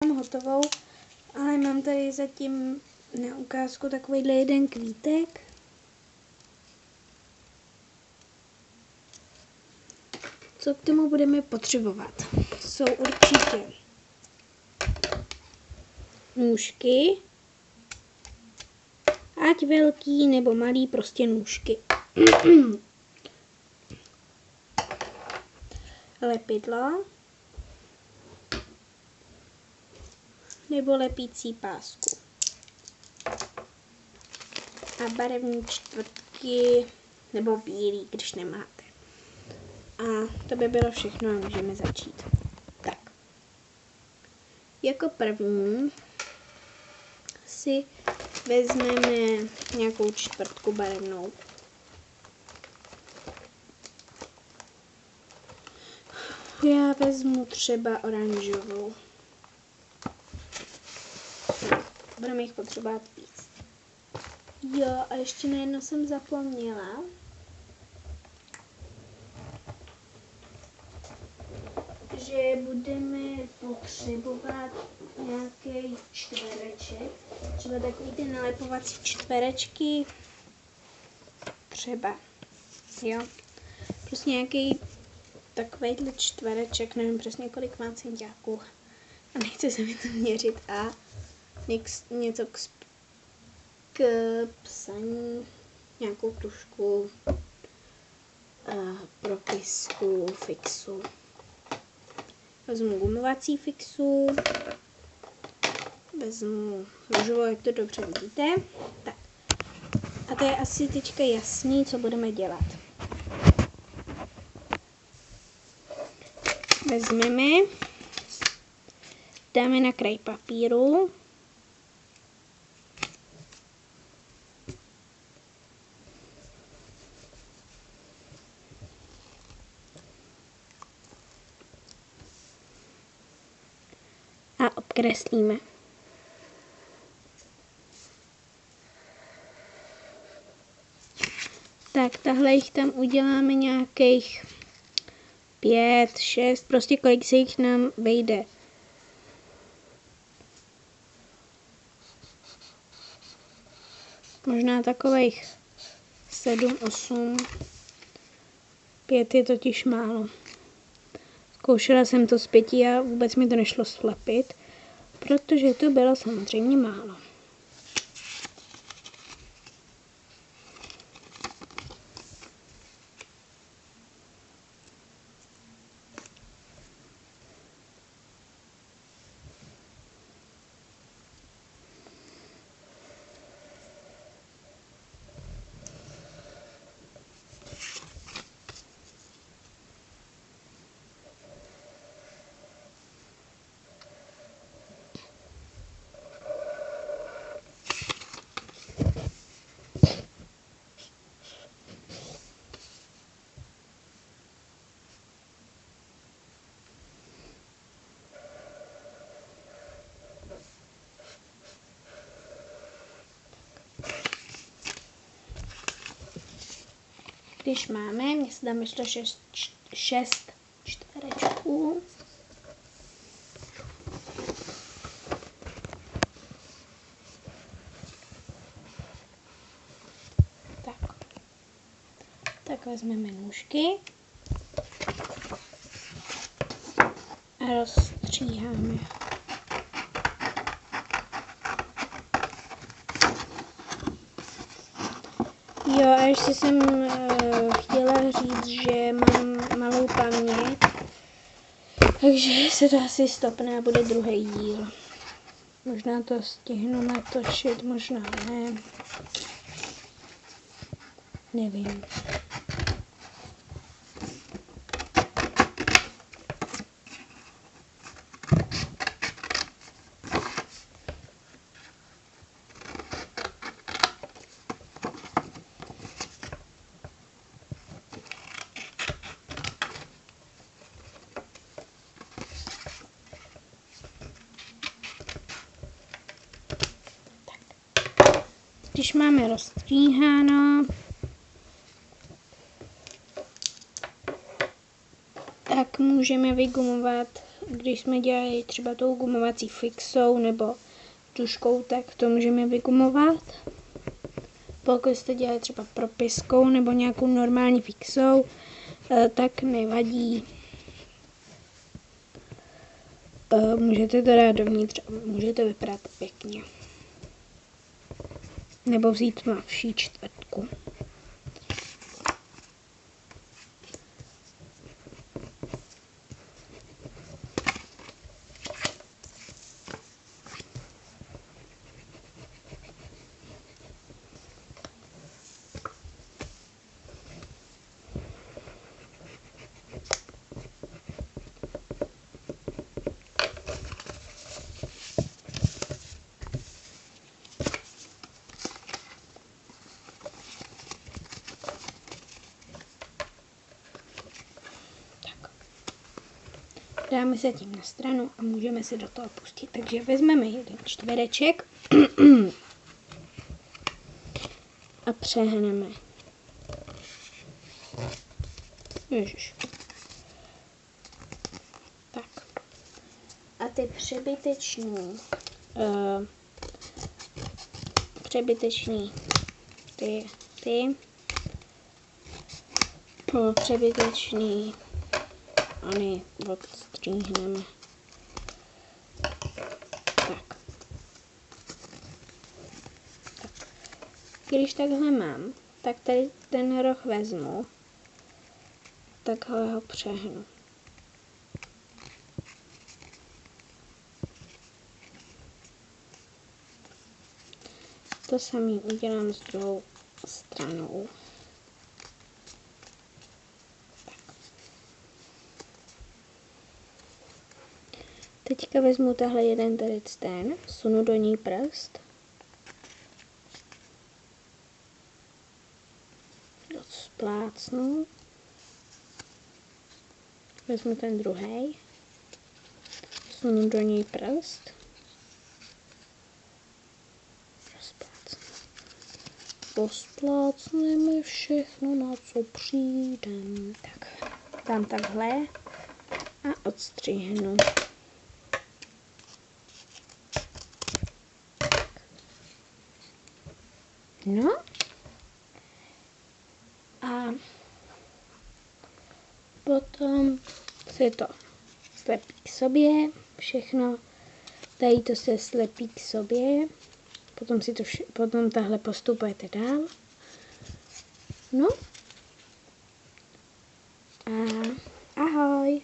Mám hotovou, ale mám tady zatím na ukázku takovýhle jeden kvítek. Co k tomu budeme potřebovat? Jsou určitě nůžky, ať velký nebo malý, prostě nůžky. Lepidlo nebo lepící pásku a barevní čtvrtky nebo bílý, když nemáte. A to by bylo všechno a můžeme začít. Tak. Jako první si vezmeme nějakou čtvrtku barevnou. Já vezmu třeba oranžovou. Budeme jich potřebovat víc. Jo, a ještě na jedno jsem zapomněla. Že budeme potřebovat nějaký čtvereček. Třeba takový ty nalepovací čtverečky. Třeba. Jo. Prostě nějaký takovýhle čtvereček, nevím přesně kolik má centiáků. A nechce se mi to měřit. A něco k psaní, nějakou tužku, propisku, fixu. Vezmu gumovací fixu, vezmu růžovou, jak to dobře vidíte. Tak. A to je asi teďka jasný, co budeme dělat. Vezmeme, dáme na kraj papíru. A obkreslíme. Tak, tahle jich tam uděláme nějakých 5, 6, prostě kolik se jich nám vejde. Možná takových 7, 8. 5 je totiž málo. Zkoušela jsem to z 5 a vůbec mi to nešlo slepit, protože to bylo samozřejmě málo. Když máme, mně se tam ještě 6 čtverečků. Tak vezmeme nůžky a rozstříháme. Jo, a ještě jsem chtěla říct, že mám malou paměť, takže se to asi stopne a bude druhý díl. Možná to stihnu natočit, možná ne. Nevím. Když máme rozstříháno, tak můžeme vygumovat když jsme dělali třeba tou gumovací fixou nebo tužkou, tak to můžeme vygumovat. Pokud jste dělali třeba propiskou nebo nějakou normální fixou, tak nevadí. Můžete to dát dovnitř a může to vypadat pěkně. Nebo vzít tmavší čtvrtku. Dáme se tím na stranu a můžeme se do toho pustit. Takže vezmeme jeden čtvereček a přehneme. Ježiš. Tak. A ty přebyteční přebyteční oni odstříhneme. Tak. Když takhle mám, tak tady ten roh vezmu, takhle ho přehnu. To samý udělám s druhou stranou. Teďka vezmu tahle jeden tady ten, sunu do ní prst. Splácnu. Vezmu ten druhý, sunu do ní prst. Rozplácneme všechno, na co přijdem. Tak, dám takhle a odstřihnu. No. A potom se to slepí k sobě, všechno. Tady to se slepí k sobě. Potom tahle postupujete dál. No. A ahoj.